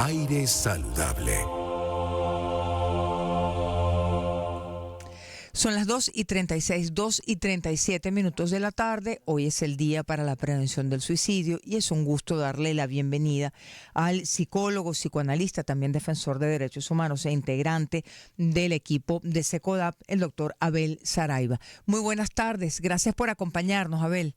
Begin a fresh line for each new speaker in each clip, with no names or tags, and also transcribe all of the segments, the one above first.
Aire saludable.
Son las 2:36, 2:37 minutos de la tarde. Hoy es el Día para la Prevención del Suicidio y es un gusto darle la bienvenida al psicólogo, psicoanalista, también defensor de derechos humanos e integrante del equipo de SECODAP, el doctor Abel Saraiva. Muy buenas tardes. Gracias por acompañarnos, Abel.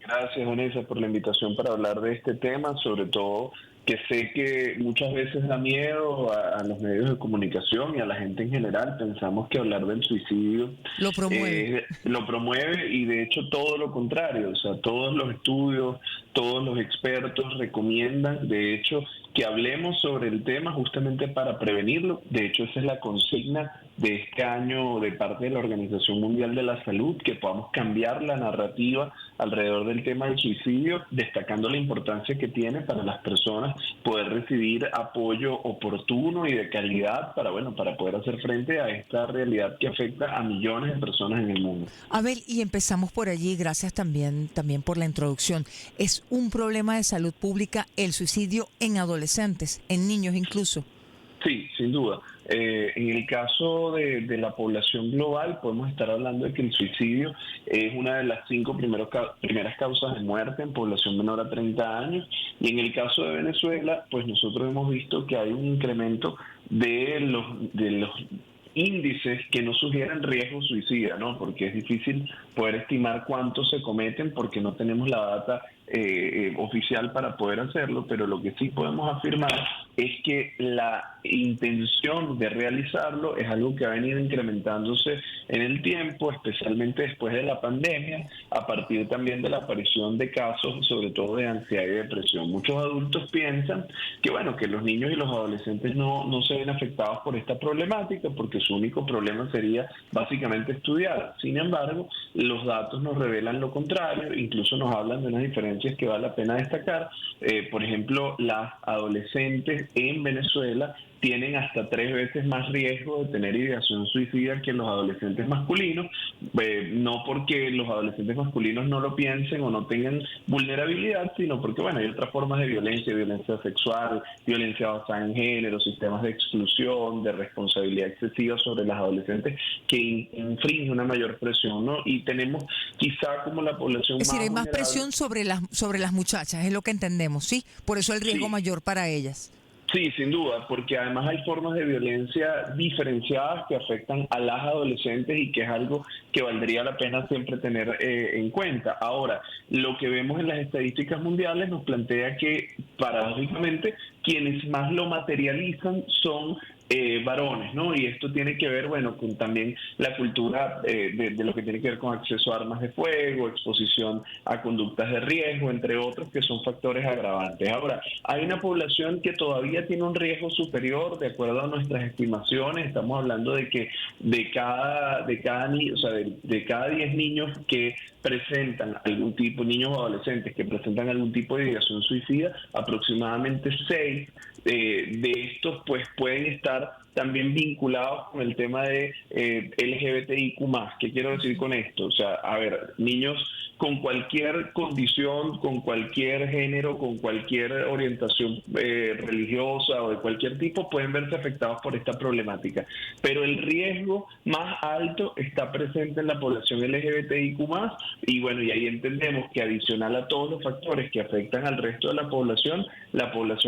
Gracias, Vanessa, por la invitación para hablar de este tema, sobre todo que sé que muchas veces da miedo a los medios de comunicación y a la gente en general. Pensamos que hablar del suicidio lo promueve y de hecho todo lo contrario. O sea, todos los estudios, todos los expertos recomiendan, de hecho, que hablemos sobre el tema justamente para prevenirlo. De hecho, esa es la consigna de este año de parte de la Organización Mundial de la Salud, que podamos cambiar la narrativa alrededor del tema del suicidio, destacando la importancia que tiene para las personas poder recibir apoyo oportuno y de calidad para poder hacer frente a esta realidad que afecta a millones de personas en el mundo.
Abel, y empezamos por allí, gracias también por la introducción. ¿Es un problema de salud pública el suicidio en adolescentes, en niños incluso?
Sí, sin duda. En el caso de la población global, podemos estar hablando de que el suicidio es una de las 5 primeras causas de muerte en población menor a 30 años. Y en el caso de Venezuela, pues nosotros hemos visto que hay un incremento de los índices que no sugieren riesgo suicida, ¿no? Porque es difícil poder estimar cuántos se cometen porque no tenemos la data oficial para poder hacerlo, pero lo que sí podemos afirmar es que la intención de realizarlo es algo que ha venido incrementándose en el tiempo, especialmente después de la pandemia, a partir también de la aparición de casos, sobre todo de ansiedad y depresión. Muchos adultos piensan que los niños y los adolescentes no se ven afectados por esta problemática porque su único problema sería básicamente estudiar. Sin embargo, los datos nos revelan lo contrario, incluso nos hablan de unas diferencias que vale la pena destacar. Por ejemplo, las adolescentes en Venezuela tienen hasta 3 veces más riesgo de tener ideación suicida que los adolescentes masculinos, no porque los adolescentes masculinos no lo piensen o no tengan vulnerabilidad, sino porque hay otras formas de violencia sexual, violencia basada en género, sistemas de exclusión, de responsabilidad excesiva sobre las adolescentes que infringen una mayor presión, ¿no? Y tenemos quizá como la población
Es decir, hay más
vulnerable.
presión sobre las muchachas, es lo que entendemos, ¿sí? Por eso el riesgo mayor para ellas.
Sí, sin duda, porque además hay formas de violencia diferenciadas que afectan a las adolescentes y que es algo que valdría la pena siempre tener en cuenta. Ahora, lo que vemos en las estadísticas mundiales nos plantea que, paradójicamente, quienes más lo materializan son varones, ¿no? Y esto tiene que ver, con también la cultura de lo que tiene que ver con acceso a armas de fuego, exposición a conductas de riesgo, entre otros, que son factores agravantes. Ahora, hay una población que todavía tiene un riesgo superior, de acuerdo a nuestras estimaciones. Estamos hablando de que de cada 10 niños que presentan algún tipo, niños o adolescentes que presentan algún tipo de ideación suicida, aproximadamente 6 de estos pues pueden estar también vinculados con el tema de LGBTIQ+. ¿Qué quiero decir con esto? O sea, niños con cualquier condición, con cualquier género, con cualquier orientación religiosa o de cualquier tipo, pueden verse afectados por esta problemática. Pero el riesgo más alto está presente en la población LGBTIQ+, y ahí entendemos que adicional a todos los factores que afectan al resto de la población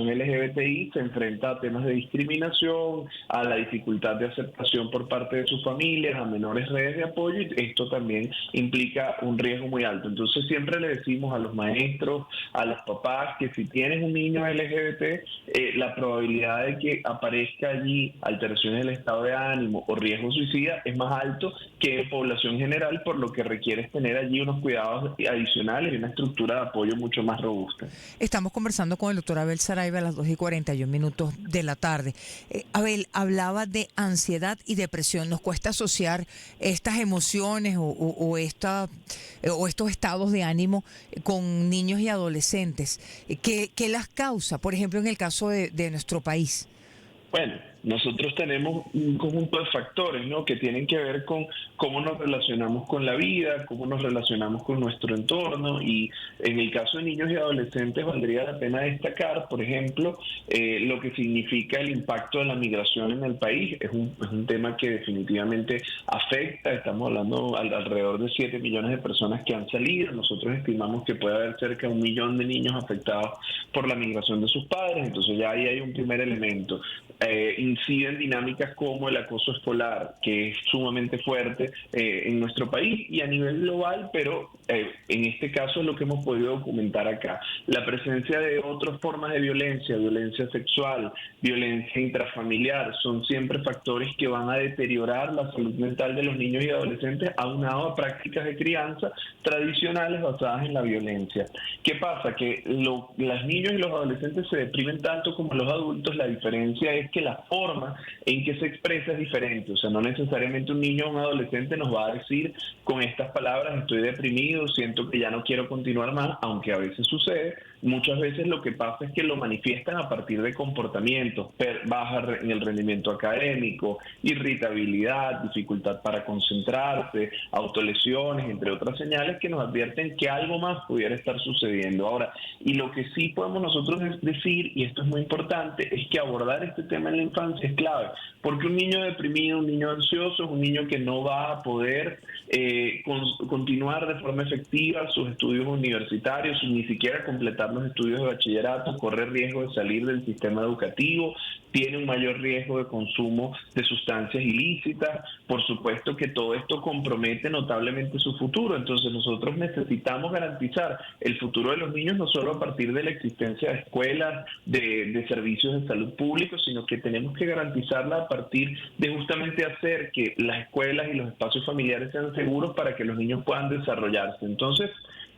LGBTI se enfrenta a temas de discriminación, a la dificultad de aceptación por parte de sus familias, a menores redes de apoyo, y esto también implica un riesgo muy alto. Entonces siempre le decimos a los maestros, a los papás, que si tienes un niño LGBT, la probabilidad de que aparezca allí alteraciones del estado de ánimo o riesgo suicida es más alto que en población general, por lo que requieres tener allí unos cuidados adicionales y una estructura de apoyo mucho más robusta.
Estamos conversando con el doctor Abel Saraiva a las 2:41 de la tarde. Abel, hablaba de ansiedad y depresión. Nos cuesta asociar estas emociones o estos estados de ánimo con niños y adolescentes. ¿Qué las causa? Por ejemplo, en el caso de nuestro país.
Bueno, nosotros tenemos un conjunto de factores, ¿no?, que tienen que ver con cómo nos relacionamos con la vida, cómo nos relacionamos con nuestro entorno, y en el caso de niños y adolescentes valdría la pena destacar, por ejemplo, lo que significa el impacto de la migración en el país. Es un tema que definitivamente afecta. Estamos hablando alrededor de 7 millones de personas que han salido. Nosotros estimamos que puede haber cerca de 1 millón de niños afectados por la migración de sus padres. Entonces ya ahí hay un primer elemento. Inciden dinámicas como el acoso escolar, que es sumamente fuerte en nuestro país y a nivel global, pero en este caso es lo que hemos podido documentar acá. La presencia de otras formas de violencia, violencia sexual, violencia intrafamiliar, son siempre factores que van a deteriorar la salud mental de los niños y adolescentes, aunado a prácticas de crianza tradicionales basadas en la violencia. ¿Qué pasa? Que los niños y los adolescentes se deprimen tanto como los adultos. La diferencia es que la forma en que se expresa es diferente. O sea, no necesariamente un niño o un adolescente nos va a decir con estas palabras: estoy deprimido, siento que ya no quiero continuar más, aunque a veces sucede. Muchas veces lo que pasa es que lo manifiestan a partir de comportamientos: baja en el rendimiento académico, irritabilidad, dificultad para concentrarse, autolesiones, entre otras señales que nos advierten que algo más pudiera estar sucediendo. Ahora, y lo que sí podemos nosotros decir, y esto es muy importante, es que abordar este tema en la infancia es clave, porque un niño deprimido, un niño ansioso, es un niño que no va a poder continuar de forma efectiva sus estudios universitarios, sin ni siquiera completar los estudios de bachillerato, corre riesgo de salir del sistema educativo, tiene un mayor riesgo de consumo de sustancias ilícitas. Por supuesto que todo esto compromete notablemente su futuro. Entonces nosotros necesitamos garantizar el futuro de los niños no solo a partir de la existencia de escuelas, de servicios de salud públicos, sino que tenemos que garantizarla a partir de justamente hacer que las escuelas y los espacios familiares sean seguros para que los niños puedan desarrollarse. Entonces,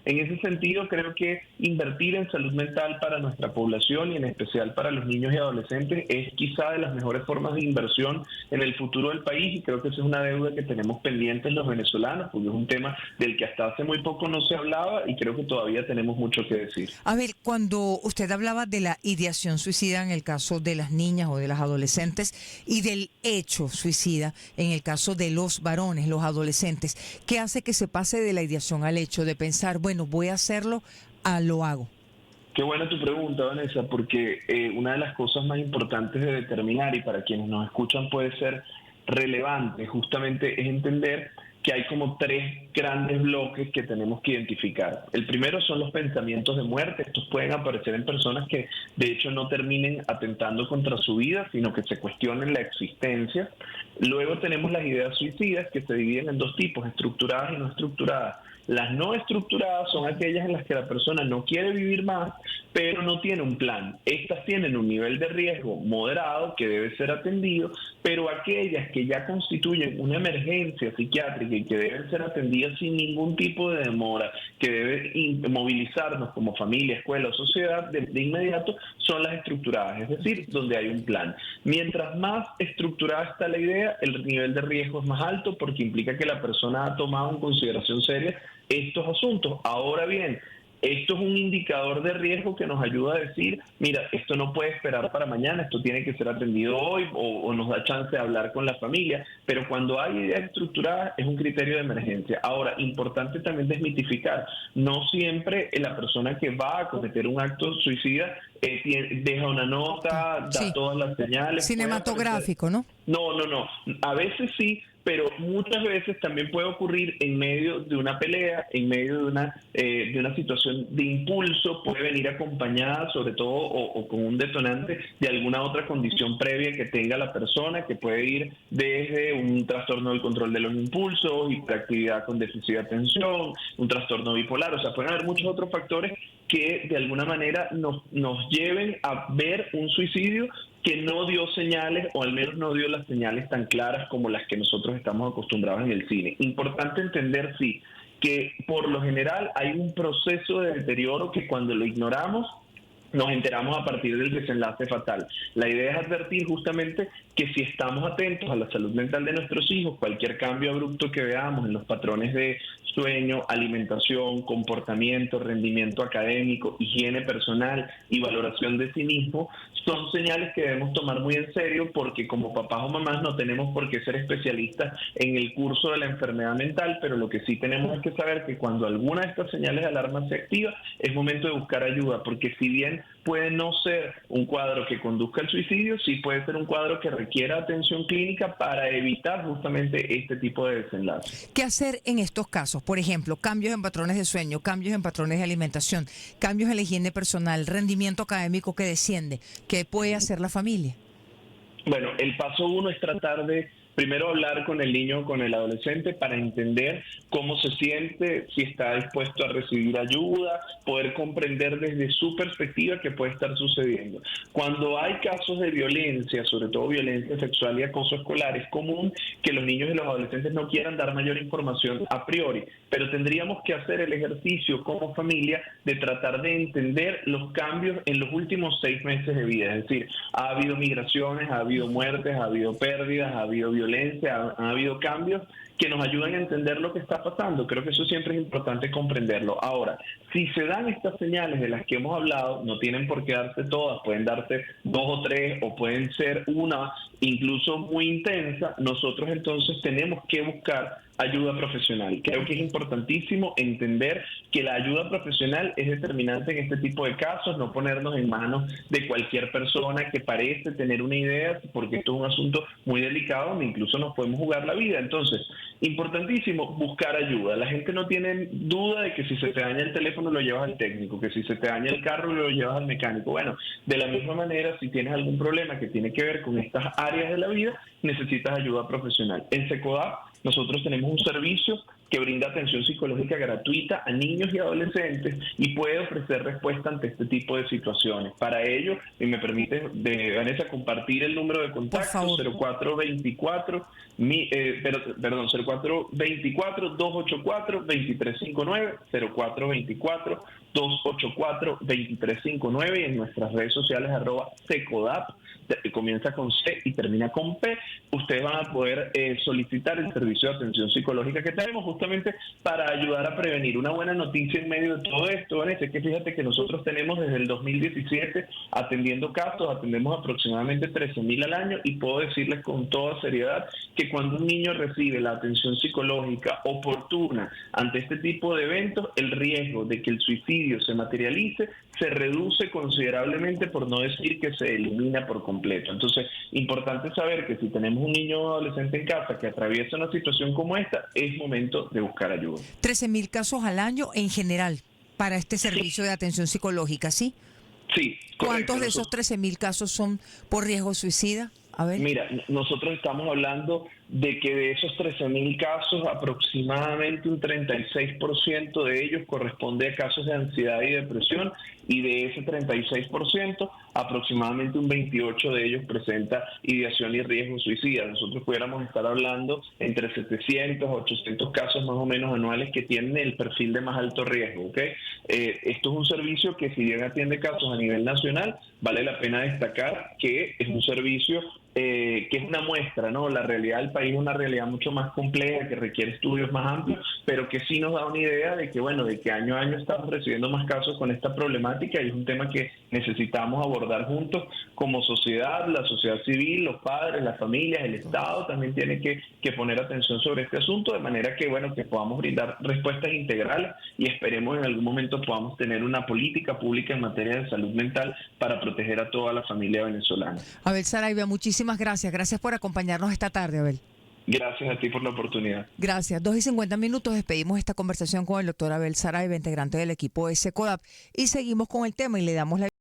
en ese sentido, creo que invertir en salud mental para nuestra población y en especial para los niños y adolescentes es quizá de las mejores formas de inversión en el futuro del país, y creo que esa es una deuda que tenemos pendientes los venezolanos, porque es un tema del que hasta hace muy poco no se hablaba y creo que todavía tenemos mucho que decir.
A ver, cuando usted hablaba de la ideación suicida en el caso de las niñas o de las adolescentes y del hecho suicida en el caso de los varones, los adolescentes, ¿qué hace que se pase de la ideación al hecho de pensar, bueno, voy a hacerlo, lo hago?
Qué buena tu pregunta, Vanessa, porque una de las cosas más importantes de determinar, y para quienes nos escuchan puede ser relevante, justamente es entender que hay como 3 grandes bloques que tenemos que identificar. El primero son los pensamientos de muerte. Estos pueden aparecer en personas que de hecho no terminen atentando contra su vida, sino que se cuestionen la existencia. Luego tenemos las ideas suicidas, que se dividen en 2 tipos: estructuradas y no estructuradas. Las no estructuradas son aquellas en las que la persona no quiere vivir más, pero no tiene un plan. Estas tienen un nivel de riesgo moderado que debe ser atendido, pero aquellas que ya constituyen una emergencia psiquiátrica y que deben ser atendidas sin ningún tipo de demora, que debe movilizarnos como familia, escuela o sociedad de inmediato, son las estructuradas, es decir, donde hay un plan. Mientras más estructurada está la idea, el nivel de riesgo es más alto, porque implica que la persona ha tomado en consideración seria estos asuntos. Ahora bien, esto es un indicador de riesgo que nos ayuda a decir, mira, esto no puede esperar para mañana, esto tiene que ser atendido hoy, o nos da chance de hablar con la familia. Pero cuando hay ideas estructuradas es un criterio de emergencia. Ahora, importante también desmitificar, no siempre la persona que va a cometer un acto suicida deja una nota, da todas las señales.
Cinematográfico, ¿no?
No. A veces sí, pero muchas veces también puede ocurrir en medio de una pelea, en medio de una situación de impulso, puede venir acompañada sobre todo o con un detonante de alguna otra condición previa que tenga la persona, que puede ir desde un trastorno del control de los impulsos, hiperactividad con déficit de atención, un trastorno bipolar. O sea, pueden haber muchos otros factores que de alguna manera nos lleven a ver un suicidio que no dio señales, o al menos no dio las señales tan claras como las que nosotros estamos acostumbrados en el cine. Importante entender, sí, que por lo general hay un proceso de deterioro que cuando lo ignoramos nos enteramos a partir del desenlace fatal. La idea es advertir justamente que si estamos atentos a la salud mental de nuestros hijos, cualquier cambio abrupto que veamos en los patrones de sueño, alimentación, comportamiento, rendimiento académico, higiene personal y valoración de sí mismo, son señales que debemos tomar muy en serio, porque como papás o mamás no tenemos por qué ser especialistas en el curso de la enfermedad mental, pero lo que sí tenemos es que saber que cuando alguna de estas señales de alarma se activa, es momento de buscar ayuda, porque si bien puede no ser un cuadro que conduzca al suicidio, sí puede ser un cuadro que requiera atención clínica para evitar justamente este tipo de desenlace.
¿Qué hacer en estos casos? Por ejemplo, cambios en patrones de sueño, cambios en patrones de alimentación, cambios en la higiene personal, rendimiento académico que desciende. ¿Qué puede hacer la familia?
Bueno, el paso uno es tratar de primero hablar con el niño o con el adolescente para entender cómo se siente, si está dispuesto a recibir ayuda, poder comprender desde su perspectiva qué puede estar sucediendo. Cuando hay casos de violencia, sobre todo violencia sexual y acoso escolar, es común que los niños y los adolescentes no quieran dar mayor información a priori, pero tendríamos que hacer el ejercicio como familia de tratar de entender los cambios en los últimos 6 meses de vida. Es decir, ha habido migraciones, ha habido muertes, ha habido pérdidas, ha habido violencia, ha habido cambios que nos ayudan a entender lo que está pasando. Creo que eso siempre es importante comprenderlo. Ahora, si se dan estas señales de las que hemos hablado, no tienen por qué darse todas, pueden darse 2 o 3 o pueden ser una incluso muy intensa, nosotros entonces tenemos que buscar ayuda profesional. Creo que es importantísimo entender que la ayuda profesional es determinante en este tipo de casos, no ponernos en manos de cualquier persona que parece tener una idea, porque esto es un asunto muy delicado donde incluso nos podemos jugar la vida. Entonces, importantísimo buscar ayuda. La gente no tiene duda de que si se te daña el teléfono lo llevas al técnico, que si se te daña el carro lo llevas al mecánico. Bueno, de la misma manera, si tienes algún problema que tiene que ver con estas áreas de la vida, necesitas ayuda profesional. En Secodap nosotros tenemos un servicio que brinda atención psicológica gratuita a niños y adolescentes y puede ofrecer respuesta ante este tipo de situaciones. Para ello, y me permite, Vanessa, compartir el número de contacto 0424 0424 284 2359, 0424 284 2359, y en nuestras redes sociales @Secodap, comienza con C y termina con P. Ustedes van a poder solicitar el servicio de atención psicológica que tenemos justamente para ayudar a prevenir. Una buena noticia en medio de todo esto, Vanessa, es que fíjate que nosotros tenemos desde el 2017 atendiendo casos, atendemos aproximadamente 13,000 al año, y puedo decirles con toda seriedad que cuando un niño recibe la atención psicológica oportuna ante este tipo de eventos, el riesgo de que el suicidio se materialice se reduce considerablemente, por no decir que se elimina por completo. Entonces, importante saber que si tenemos un niño o adolescente en casa que atraviesa una situación como esta, es momento de buscar ayuda.
13,000 casos al año en general para este servicio de atención psicológica, ¿sí?
Sí, correcto.
¿Cuántos de esos 13,000 casos son por riesgo suicida? A ver.
Mira, nosotros estamos hablando de que de esos 13,000 casos, aproximadamente un 36% de ellos corresponde a casos de ansiedad y depresión, y de ese 36%, aproximadamente un 28% de ellos presenta ideación y riesgo suicida. Nosotros pudiéramos estar hablando entre 700 a 800 casos más o menos anuales que tienen el perfil de más alto riesgo, ¿ok? Esto es un servicio que, si bien atiende casos a nivel nacional, vale la pena destacar que es un servicio que es una muestra, ¿no? La realidad del país es una realidad mucho más compleja, que requiere estudios más amplios, pero que sí nos da una idea de que, bueno, de que año a año estamos recibiendo más casos con esta problemática, y es un tema que necesitamos abordar juntos como sociedad, la sociedad civil, los padres, las familias, el Estado también tiene que poner atención sobre este asunto, de manera que, bueno, que podamos brindar respuestas integrales, y esperemos en algún momento podamos tener una política pública en materia de salud mental para proteger a toda la familia venezolana.
Abel Saraiva, muchísimas gracias. Gracias por acompañarnos esta tarde, Abel.
Gracias a ti por la oportunidad.
Gracias. 2:50. Despedimos esta conversación con el doctor Abel Saraiva, integrante del equipo de Secodap, y seguimos con el tema y le damos la